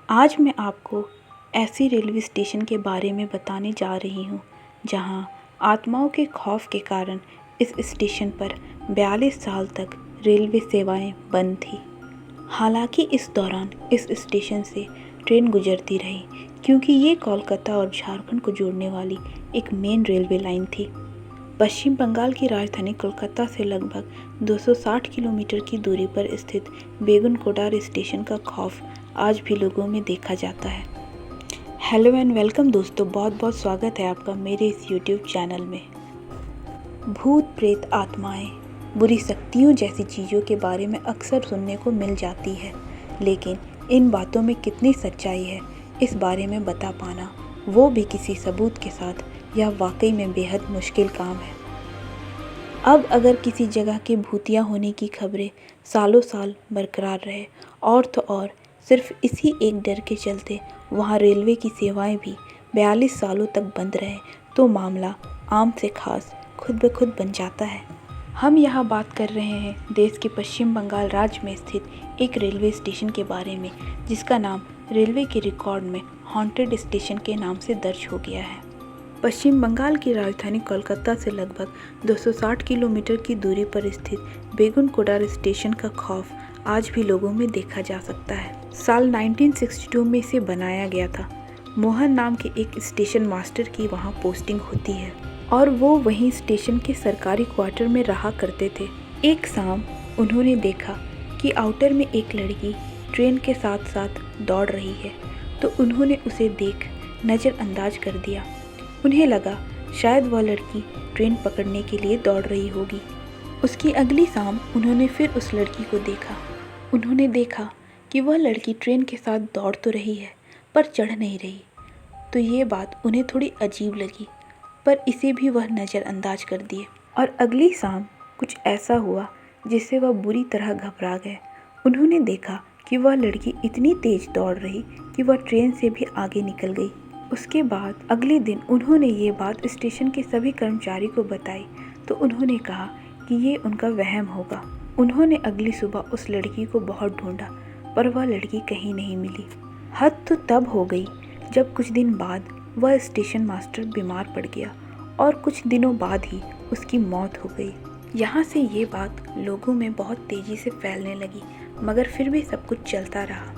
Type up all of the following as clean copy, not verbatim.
आज मैं आपको ऐसी रेलवे स्टेशन के बारे में बताने जा रही हूँ जहाँ आत्माओं के खौफ के कारण इस स्टेशन पर 42 साल तक रेलवे सेवाएं बंद थी। हालांकि इस दौरान इस स्टेशन से ट्रेन गुजरती रही क्योंकि ये कोलकाता और झारखंड को जोड़ने वाली एक मेन रेलवे लाइन थी। पश्चिम बंगाल की राजधानी कोलकाता से लगभग 260 किलोमीटर की दूरी पर स्थित बेगुन कोडार स्टेशन का खौफ आज भी लोगों में देखा जाता है। हेलो एंड वेलकम दोस्तों, बहुत बहुत स्वागत है आपका मेरे इस यूट्यूब चैनल में। भूत प्रेत आत्माएं, बुरी शक्तियों जैसी चीज़ों के बारे में अक्सर सुनने को मिल जाती है, लेकिन इन बातों में कितनी सच्चाई है इस बारे में बता पाना, वो भी किसी सबूत के साथ, यह वाकई में बेहद मुश्किल काम है। अब अगर किसी जगह के भूतिया होने की खबरें सालों साल बरकरार रहे और तो और सिर्फ इसी एक डर के चलते वहाँ रेलवे की सेवाएं भी 42 सालों तक बंद रहे तो मामला आम से खास खुद ब खुद बन जाता है। हम यहाँ बात कर रहे हैं देश के पश्चिम बंगाल राज्य में स्थित एक रेलवे स्टेशन के बारे में, जिसका नाम रेलवे के रिकॉर्ड में हॉन्टेड स्टेशन के नाम से दर्ज हो गया है। पश्चिम बंगाल की राजधानी कोलकाता से लगभग 260 किलोमीटर की दूरी पर स्थित बेगुन कोडार स्टेशन का खौफ आज भी लोगों में देखा जा सकता है। साल 1962 में इसे बनाया गया था। मोहन नाम के एक स्टेशन मास्टर की वहां पोस्टिंग होती है और वो वहीं स्टेशन के सरकारी क्वार्टर में रहा करते थे। एक शाम उन्होंने देखा कि आउटर में एक लड़की ट्रेन के साथ साथ दौड़ रही है, तो उन्होंने उसे देख नज़रअंदाज कर दिया। उन्हें लगा शायद वह लड़की ट्रेन पकड़ने के लिए दौड़ रही होगी। उसकी अगली शाम उन्होंने फिर उस लड़की को देखा। उन्होंने देखा कि वह लड़की ट्रेन के साथ दौड़ तो रही है पर चढ़ नहीं रही, तो ये बात उन्हें थोड़ी अजीब लगी, पर इसे भी वह नज़रअंदाज कर दिए। और अगली शाम कुछ ऐसा हुआ जिससे वह बुरी तरह घबरा गए। उन्होंने देखा कि वह लड़की इतनी तेज़ दौड़ रही कि वह ट्रेन से भी आगे निकल गई। उसके बाद अगले दिन उन्होंने ये बात स्टेशन के सभी कर्मचारी को बताई, तो उन्होंने कहा कि ये उनका वहम होगा। उन्होंने अगली सुबह उस लड़की को बहुत ढूंढा, पर वह लड़की कहीं नहीं मिली। हद तो तब हो गई जब कुछ दिन बाद वह स्टेशन मास्टर बीमार पड़ गया और कुछ दिनों बाद ही उसकी मौत हो गई। यहाँ से ये बात लोगों में बहुत तेज़ी से फैलने लगी, मगर फिर भी सब कुछ चलता रहा।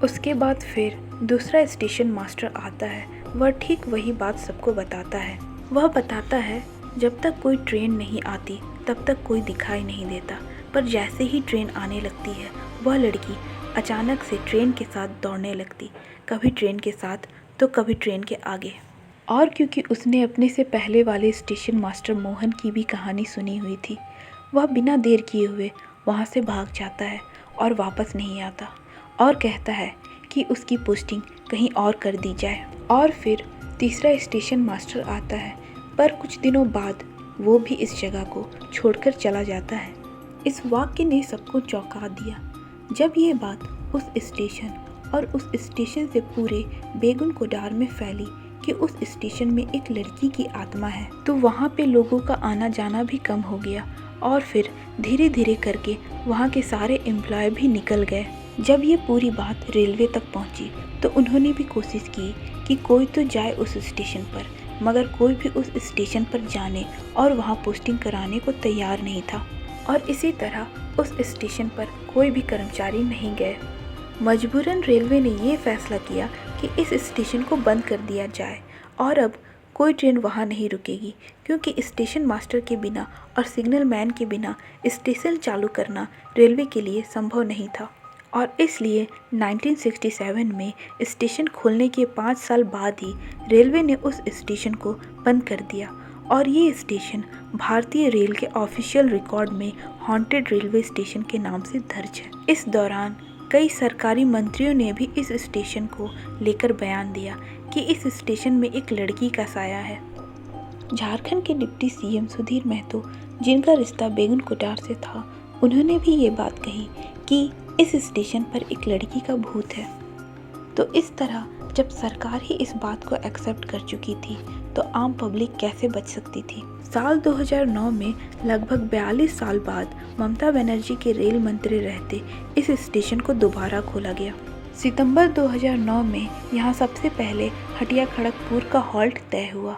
उसके बाद फिर दूसरा स्टेशन मास्टर आता है। वह ठीक वही बात सबको बताता है। वह बताता है जब तक कोई ट्रेन नहीं आती तब तक कोई दिखाई नहीं देता, पर जैसे ही ट्रेन आने लगती है वह लड़की अचानक से ट्रेन के साथ दौड़ने लगती, कभी ट्रेन के साथ तो कभी ट्रेन के आगे। और क्योंकि उसने अपने से पहले वाले स्टेशन मास्टर मोहन की भी कहानी सुनी हुई थी, वह बिना देर किए हुए वहाँ से भाग जाता है और वापस नहीं आता और कहता है कि उसकी पोस्टिंग कहीं और कर दी जाए। और फिर तीसरा स्टेशन मास्टर आता है, पर कुछ दिनों बाद वो भी इस जगह को छोड़कर चला जाता है। इस वाक्य ने सबको चौंका दिया। जब ये बात उस स्टेशन और उस स्टेशन से पूरे बेगुन कोडार में फैली कि उस स्टेशन में एक लड़की की आत्मा है, तो वहाँ पे लोगों का आना जाना भी कम हो गया और फिर धीरे धीरे करके वहाँ के सारे एम्प्लॉय भी निकल गए। जब ये पूरी बात रेलवे तक पहुंची तो उन्होंने भी कोशिश की कि कोई तो जाए उस स्टेशन पर, मगर कोई भी उस स्टेशन पर जाने और वहां पोस्टिंग कराने को तैयार नहीं था और इसी तरह उस स्टेशन पर कोई भी कर्मचारी नहीं गए। मजबूरन रेलवे ने ये फैसला किया कि इस स्टेशन को बंद कर दिया जाए और अब कोई ट्रेन वहाँ नहीं रुकेगी, क्योंकि स्टेशन मास्टर के बिना और सिग्नल मैन के बिना स्टेशन चालू करना रेलवे के लिए संभव नहीं था। और इसलिए 1967 में स्टेशन खोलने के 5 साल बाद ही रेलवे ने उस स्टेशन को बंद कर दिया और ये स्टेशन भारतीय रेल के ऑफिशियल रिकॉर्ड में हॉन्टेड रेलवे स्टेशन के नाम से दर्ज है। इस दौरान कई सरकारी मंत्रियों ने भी इस स्टेशन को लेकर बयान दिया कि इस स्टेशन में एक लड़की का साया है। झारखंड के डिप्टी सीएम सुधीर महतो, जिनका रिश्ता बेगुन कोडार से था, उन्होंने भी ये बात कही कि इस स्टेशन पर एक लड़की का भूत है। तो इस तरह जब सरकार ही इस बात को एक्सेप्ट कर चुकी थी, तो आम पब्लिक कैसे बच सकती थी। साल 2009 में लगभग 42 साल बाद ममता बनर्जी के रेल मंत्री रहते इस स्टेशन को दोबारा खोला गया। सितंबर 2009 में यहाँ सबसे पहले हटिया खड़गपुर का हॉल्ट तय हुआ,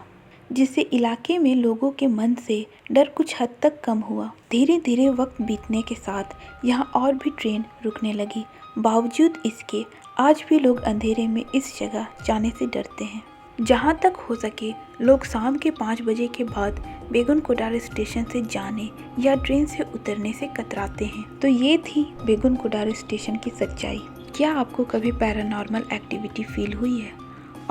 जिससे इलाके में लोगों के मन से डर कुछ हद तक कम हुआ। धीरे धीरे वक्त बीतने के साथ यहाँ और भी ट्रेन रुकने लगी। बावजूद इसके आज भी लोग अंधेरे में इस जगह जाने से डरते हैं। जहाँ तक हो सके लोग शाम के 5 बजे के बाद बेगुन कोडार स्टेशन से जाने या ट्रेन से उतरने से कतराते हैं। तो ये थी बेगुन कोडार स्टेशन की सच्चाई। क्या आपको कभी पैरानॉर्मल एक्टिविटी फील हुई है?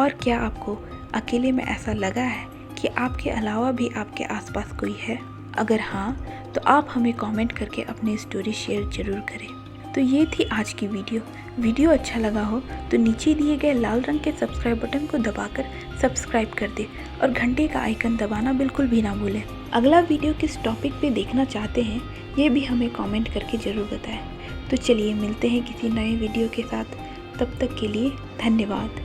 और क्या आपको अकेले में ऐसा लगा है कि आपके अलावा भी आपके आसपास कोई है? अगर हाँ, तो आप हमें कमेंट करके अपनी स्टोरी शेयर ज़रूर करें। तो ये थी आज की वीडियो अच्छा लगा हो तो नीचे दिए गए लाल रंग के सब्सक्राइब बटन को दबाकर सब्सक्राइब कर दे और घंटे का आइकन दबाना बिल्कुल भी ना भूलें। अगला वीडियो किस टॉपिक पे देखना चाहते हैं ये भी हमें कमेंट करके ज़रूर बताएं। तो चलिए मिलते हैं किसी नए वीडियो के साथ, तब तक के लिए धन्यवाद।